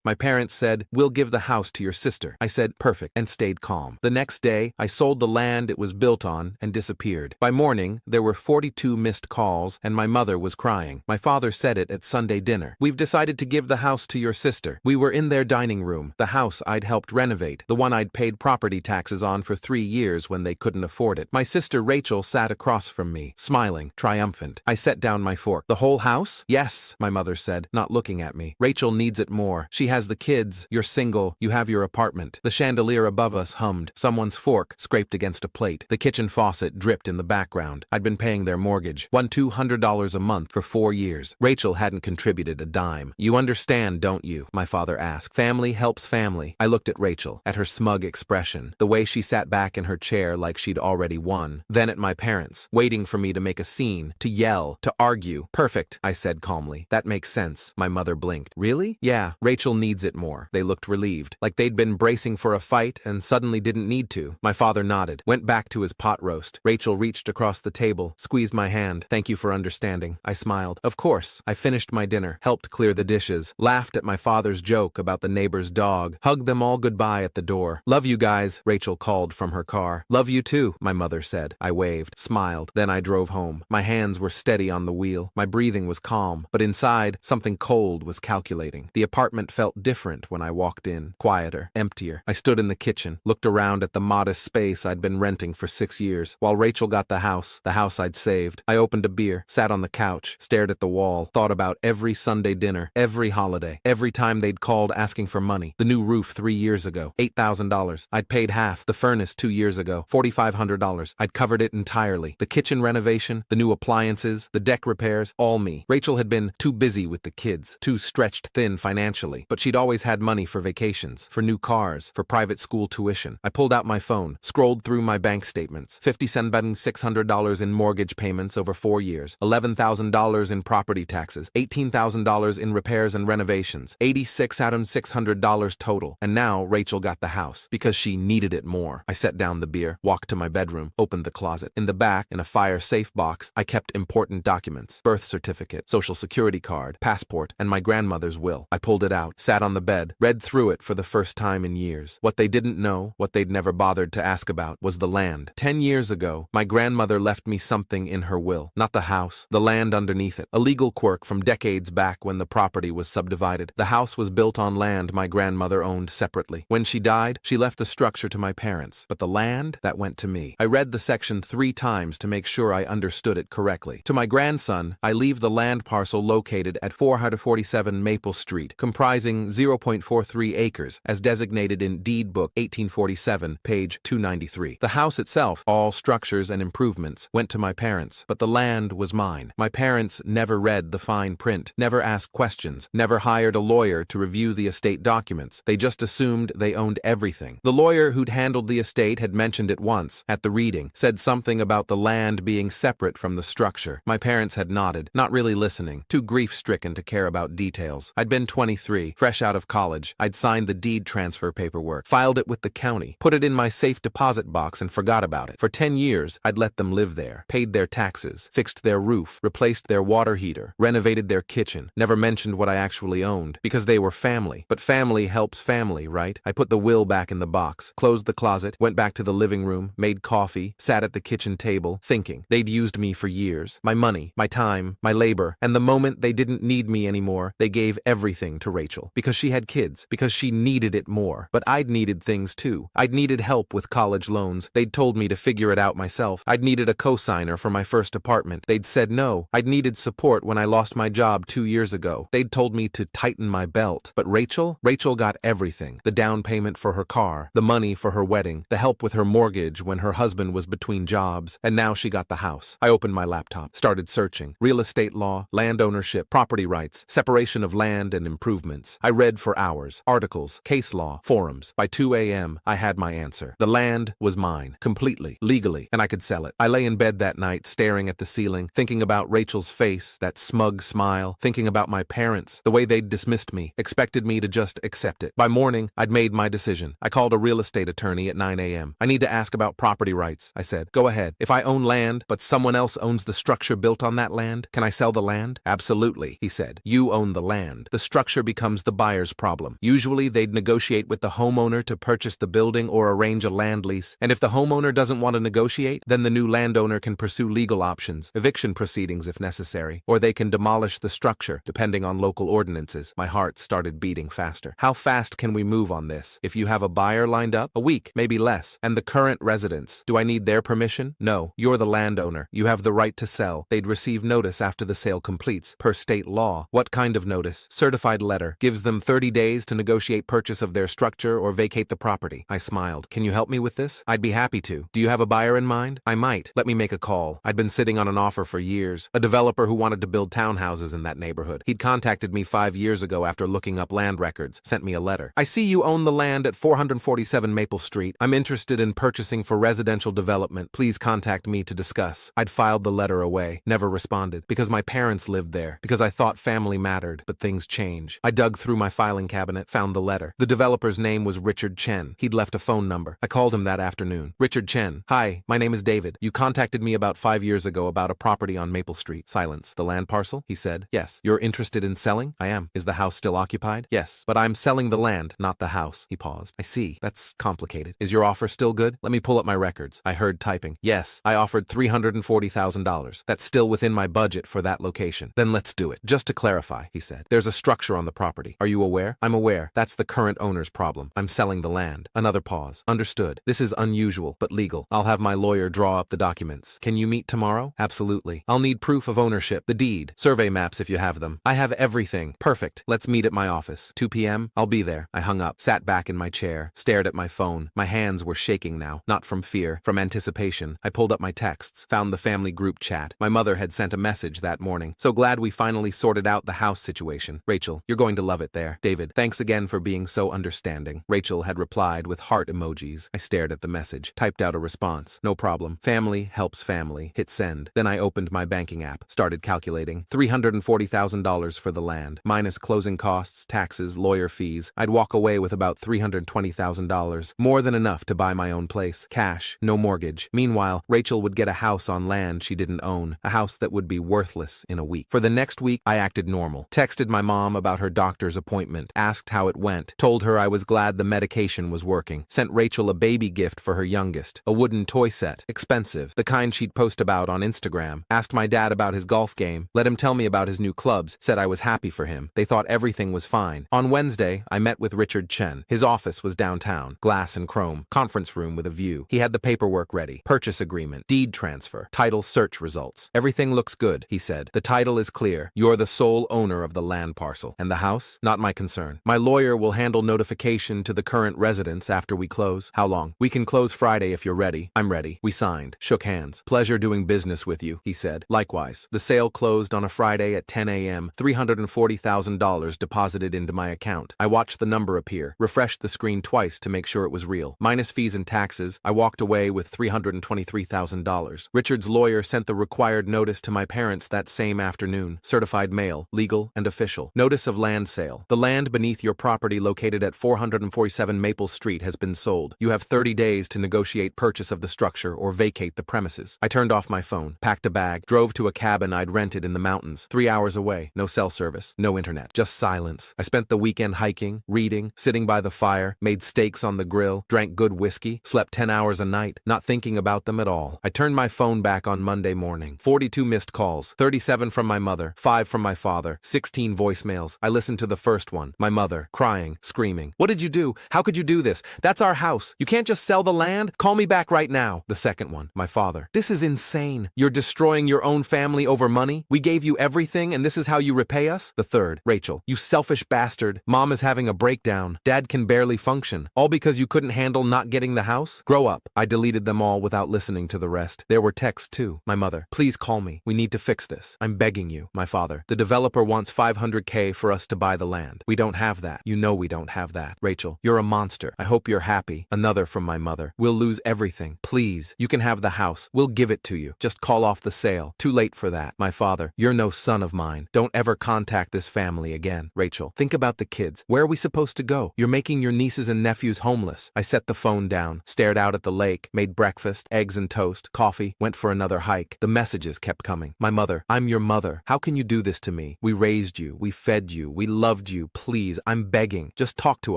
My parents said, "We'll give the house to your sister." I said, "Perfect," and stayed calm. The next day, I sold the land it was built on and disappeared. By morning, there were 42 missed calls, and my mother was crying. My father said it at Sunday dinner. "We've decided to give the house to your sister." We were in their dining room, the house I'd helped renovate, the one I'd paid property taxes on for 3 years when they couldn't afford it. My sister Rachel sat across from me, smiling, triumphant. I set down my fork. "The whole house?" "Yes," my mother said, not looking at me. "Rachel needs it more. She has the kids, you're single, you have your apartment." The chandelier above us hummed. Someone's fork scraped against a plate. The kitchen faucet dripped in the background. I'd been paying their mortgage, $200 a month for 4 years. Rachel hadn't contributed a dime. "You understand, don't you?" my father asked. "Family helps family." I looked at Rachel, at her smug expression, the way she sat back in her chair like she'd already won, then at my parents, waiting for me to make a scene, to yell, to argue. "Perfect," I said calmly. "That makes sense." My mother blinked. "Really?" "Yeah, Rachel needs it more." They looked relieved, like they'd been bracing for a fight and suddenly didn't need to. My father nodded, went back to his pot roast. Rachel reached across the table, squeezed my hand. "Thank you for understanding." I smiled. "Of course." I finished my dinner, helped clear the dishes, laughed at my father's joke about the neighbor's dog, hugged them all goodbye at the door. "Love you guys," Rachel called from her car. "Love you too," my mother said. I waved, smiled, then I drove home. My hands were steady on the wheel. My breathing was calm, but inside, something cold was calculating. The apartment felt different when I walked in, quieter, emptier. I stood in the kitchen, looked around at the modest space I'd been renting for 6 years, while Rachel got the house I'd saved. I opened a beer, sat on the couch, stared at the wall, thought about every Sunday dinner, every holiday, every time they'd called asking for money. The new roof 3 years ago, $8,000. I'd paid half. The furnace 2 years ago, $4,500. I'd covered it entirely. The kitchen renovation, the new appliances, the deck repairs, all me. Rachel had been too busy with the kids, too stretched thin financially, but she'd always had money for vacations, for new cars, for private school tuition. I pulled out my phone, scrolled through my bank statements. $57,600 in mortgage payments over 4 years, $11,000 in property taxes, $18,000 in repairs and renovations, $86,600 total. And now Rachel got the house because she needed it more. I set down the beer, walked to my bedroom, opened the closet. In the back, in a fire-safe box, I kept important documents: birth certificate, social security card, passport, and my grandmother's will. I pulled it out, sat on the bed, read through it for the first time in years. What they didn't know, what they'd never bothered to ask about, was the land. 10 years ago, my grandmother left me something in her will. Not the house, the land underneath it. A legal quirk from decades back when the property was subdivided. The house was built on land my grandmother owned separately. When she died, she left the structure to my parents, but the land, that went to me. I read the section 3 times to make sure I understood it correctly. To my grandson, I leave the land parcel located at 447 Maple Street, comprising 0.43 acres, as designated in Deed Book 1847, page 293. The house itself, all structures and improvements, went to my parents, but the land was mine. My parents never read the fine print, never asked questions, never hired a lawyer to review the estate documents. They just assumed they owned everything. The lawyer who'd handled the estate had mentioned it once, at the reading, said something about the land being separate from the structure. My parents had nodded, not really listening, too grief-stricken to care about details. I'd been 23, fresh out of college. I'd signed the deed transfer paperwork, filed it with the county, put it in my safe deposit box and forgot about it. For 10 years, I'd let them live there, paid their taxes, fixed their roof, replaced their water heater, renovated their kitchen, never mentioned what I actually owned, because they were family. But family helps family, right? I put the will back in the box, closed the closet, went back to the living room, made coffee, sat at the kitchen table, thinking. They'd used me for years. My money, my time, my labor, and the moment they didn't need me anymore, they gave everything to Rachel. Because she had kids, because she needed it more. But I'd needed things too. I'd needed help with college loans. They'd told me to figure it out myself. I'd needed a co-signer for my first apartment. They'd said no. I'd needed support when I lost my job 2 years ago. They'd told me to tighten my belt. But Rachel got everything. The down payment for her car, the money for her wedding, the help with her mortgage when her husband was between jobs, and now she got the house. I opened my laptop, started searching. Real estate law, land ownership, property rights, separation of land and improvements. I read for hours, articles, case law, forums. By 2 a.m., I had my answer. The land was mine, completely, legally, and I could sell it. I lay in bed that night, staring at the ceiling, thinking about Rachel's face, that smug smile, thinking about my parents, the way they'd dismissed me, expected me to just accept it. By morning, I'd made my decision. I called a real estate attorney at 9 a.m. "I need to ask about property rights," I said. "Go ahead. If I own land, but someone else owns the structure built on that land, can I sell the land?" "Absolutely," he said. "You own the land. The structure becomes the buyer's problem. Usually they'd negotiate with the homeowner to purchase the building or arrange a land lease, and if the homeowner doesn't want to negotiate, then the new landowner can pursue legal options, eviction proceedings if necessary, or they can demolish the structure, depending on local ordinances. My heart started beating faster. How fast can we move on this? If you have a buyer lined up, a week, maybe less, and the current residents, do I need their permission? No, you're the landowner. You have the right to sell. They'd receive notice after the sale completes, per state law. What kind of notice? Certified letter. Gives them 30 days to negotiate purchase of their structure or vacate the property. I smiled. Can you help me with this? I'd be happy to. Do you have a buyer in mind? I might. Let me make a call. I'd been sitting on an offer for years. A developer who wanted to build townhouses in that neighborhood. He'd contacted me 5 years ago after looking up land records, sent me a letter. I see you own the land at 447 Maple Street. I'm interested in purchasing for residential development. Please contact me to discuss. I'd filed the letter away, never responded, because my parents lived there, because I thought family mattered, but things change. I dug through my filing cabinet, found the letter. The developer's name was Richard Chen. He'd left a phone number. I called him that afternoon. Richard Chen. Hi, my name is David. You contacted me about 5 years ago about a property on Maple Street. Silence. The land parcel? He said. Yes. You're interested in selling? I am. Is the house still occupied? Yes. But I'm selling the land, not the house. He paused. I see. That's complicated. Is your offer still good? Let me pull up my records. I heard typing. Yes. I offered $340,000. That's still within my budget for that location. Then let's do it. Just to clarify, he said. There's a structure on the property. Are you aware? I'm aware. That's the current owner's problem. I'm selling the land. Another pause. Understood. This is unusual, but legal. I'll have my lawyer draw up the documents. Can you meet tomorrow? Absolutely. I'll need proof of ownership, the deed, survey maps if you have them. I have everything. Perfect. Let's meet at my office. 2 p.m. I'll be there. I hung up, sat back in my chair, stared at my phone. My hands were shaking now, not from fear, from anticipation. I pulled up my texts, found the family group chat. My mother had sent a message that morning. So glad we finally sorted out the house situation. Rachel, you're going to love it there. David, thanks again for being so understanding. Rachel had replied with heart emojis. I stared at the message, typed out a response. No problem. Family helps family. Hit send. Then I opened my banking app, started calculating. $340,000 for the land, minus closing costs, taxes, lawyer fees. I'd walk away with about $320,000, more than enough to buy my own place. Cash, no mortgage. Meanwhile, Rachel would get a house on land she didn't own, a house that would be worthless in a week. For the next week, I acted normal. Texted my mom about her doctor's appointment, asked how it went, told her I was glad the medication was working, sent Rachel a baby gift for her youngest, a wooden toy set, expensive, the kind she'd post about on Instagram, asked my dad about his golf game, let him tell me about his new clubs, said I was happy for him. They thought everything was fine. On Wednesday, I met with Richard Chen. His office was downtown, glass and chrome, conference room with a view. He had the paperwork ready, purchase agreement, deed transfer, title search results. Everything looks good, he said. The title is clear. You're the sole owner of the land parcel. And the house? Not my concern. My lawyer will handle notification to the current residents after we close. How long? We can close Friday if you're ready. I'm ready. We signed, shook hands. Pleasure doing business with you, he said. Likewise. The sale closed on a Friday at 10 a.m., $340,000 deposited into my account. I watched the number appear, refreshed the screen twice to make sure it was real. Minus fees and taxes, I walked away with $323,000. Richard's lawyer sent the required notice to my parents that same afternoon. Certified mail, legal and official. Notice of land sale. The land beneath your property located at 447 Maple Street has been sold. You have 30 days to negotiate purchase of the structure or vacate the premises. I turned off my phone, packed a bag, drove to a cabin I'd rented in the mountains, 3 hours away. No cell service, no internet, just silence. I spent the weekend hiking, reading, sitting by the fire, made steaks on the grill, drank good whiskey, slept 10 hours a night, not thinking about them at all. I turned my phone back on Monday morning. 42 missed calls, 37 from my mother, 5 from my father, 16 voicemails. I listened to the first one, my mother, crying, screaming. What did you do? How could you do this? That's our house. You can't just sell the land? Call me back right now. The second one, my father. This is insane. You're destroying your own family over money? We gave you everything and this is how you repay us? The third, Rachel. You selfish bastard. Mom is having a breakdown. Dad can barely function. All because you couldn't handle not getting the house? Grow up. I deleted them all without listening to the rest. There were texts too. My mother. Please call me. We need to fix this. I'm begging you. My father. The developer wants $500K for us to buy the land. We don't have that. You know we don't have that. Rachel. You're a monster. I hope you're happy. Another from my mother. We'll lose everything. Please. You can have the house. We'll give it to you. Just call off the sale. Too late for that. My father. You're no son of mine. Don't ever contact this family again. Rachel. Think about the kids. Where are we supposed to go? You're making your nieces and nephews homeless. I set the phone down, stared out at the lake, made breakfast, eggs and toast, coffee, went for another hike. The messages kept coming. My mother. I'm your mother. How can you do this to me? We raised you. We fed you. We loved loved you. Please, I'm begging. Just talk to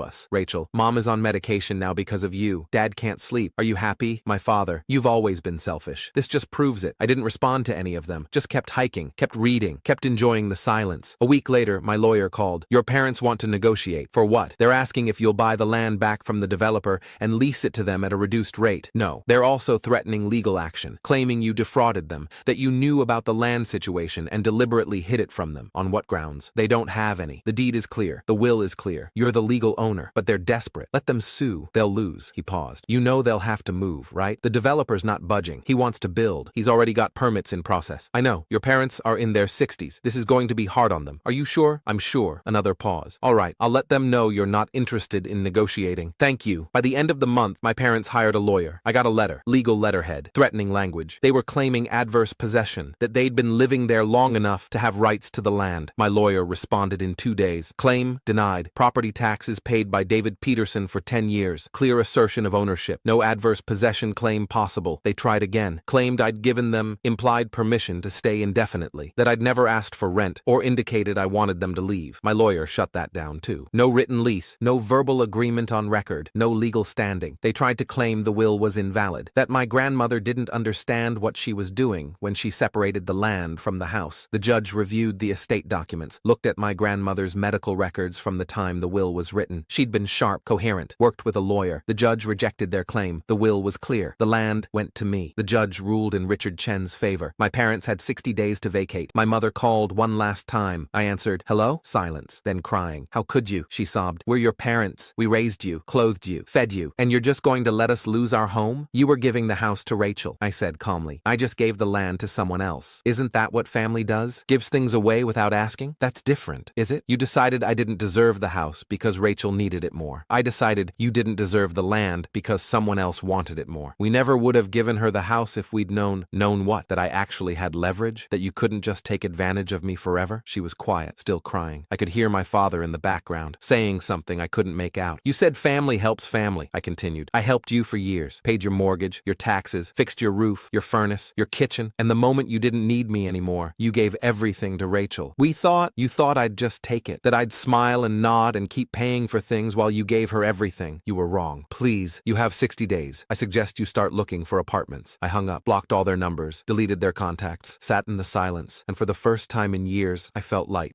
us. Rachel, Mom is on medication now because of you. Dad can't sleep. Are you happy? My father, you've always been selfish. This just proves it. I didn't respond to any of them. Just kept hiking, kept reading, kept enjoying the silence. A week later, my lawyer called. Your parents want to negotiate. For what? They're asking if you'll buy the land back from the developer and lease it to them at a reduced rate. No. They're also threatening legal action, claiming you defrauded them, that you knew about the land situation and deliberately hid it from them. On what grounds? They don't have any. The deed is clear. The will is clear. You're the legal owner, but they're desperate. Let them sue. They'll lose. He paused. You know they'll have to move, right? The developer's not budging. He wants to build. He's already got permits in process. I know. Your parents are in their 60s. This is going to be hard on them. Are you sure? I'm sure. Another pause. All right. I'll let them know you're not interested in negotiating. Thank you. By the end of the month, my parents hired a lawyer. I got a letter. Legal letterhead. Threatening language. They were claiming adverse possession, that they'd been living there long enough to have rights to the land. My lawyer responded in 2 days. Claim denied. Property taxes paid by David Peterson for 10 years. Clear assertion of ownership. No adverse possession claim possible. They tried again. Claimed I'd given them implied permission to stay indefinitely, that I'd never asked for rent or indicated I wanted them to leave. My lawyer shut that down too. No written lease, no verbal agreement on record, no legal standing. They tried to claim the will was invalid, that my grandmother didn't understand what she was doing when she separated the land from the house. The judge reviewed the estate documents, looked at my grandmother's medical records from the time the will was written. She'd been sharp, coherent, worked with a lawyer. The judge rejected their claim. The will was clear. The land went to me. The judge ruled in Richard Chen's favor. My parents had 60 days to vacate. My mother called one last time. I answered, hello? Silence. Then crying. How could you? She sobbed. We're your parents. We raised you, clothed you, fed you, and you're just going to let us lose our home? You were giving the house to Rachel, I said calmly. I just gave the land to someone else. Isn't that what family does? Gives things away without asking? That's different, is it? You decided I didn't deserve the house because Rachel needed it more. I decided you didn't deserve the land because someone else wanted it more. We never would have given her the house if we'd known what? That I actually had leverage? That you couldn't just take advantage of me forever? She was quiet, still crying. I could hear my father in the background, saying something I couldn't make out. You said family helps family, I continued. I helped you for years. Paid your mortgage, your taxes, fixed your roof, your furnace, your kitchen, and the moment you didn't need me anymore, you gave everything to Rachel. You thought I'd just take it, that I'd smile and nod and keep paying for things while you gave her everything. You were wrong. Please, you have 60 days. I suggest you start looking for apartments. I hung up, blocked all their numbers, deleted their contacts, sat in the silence, and for the first time in years, I felt light.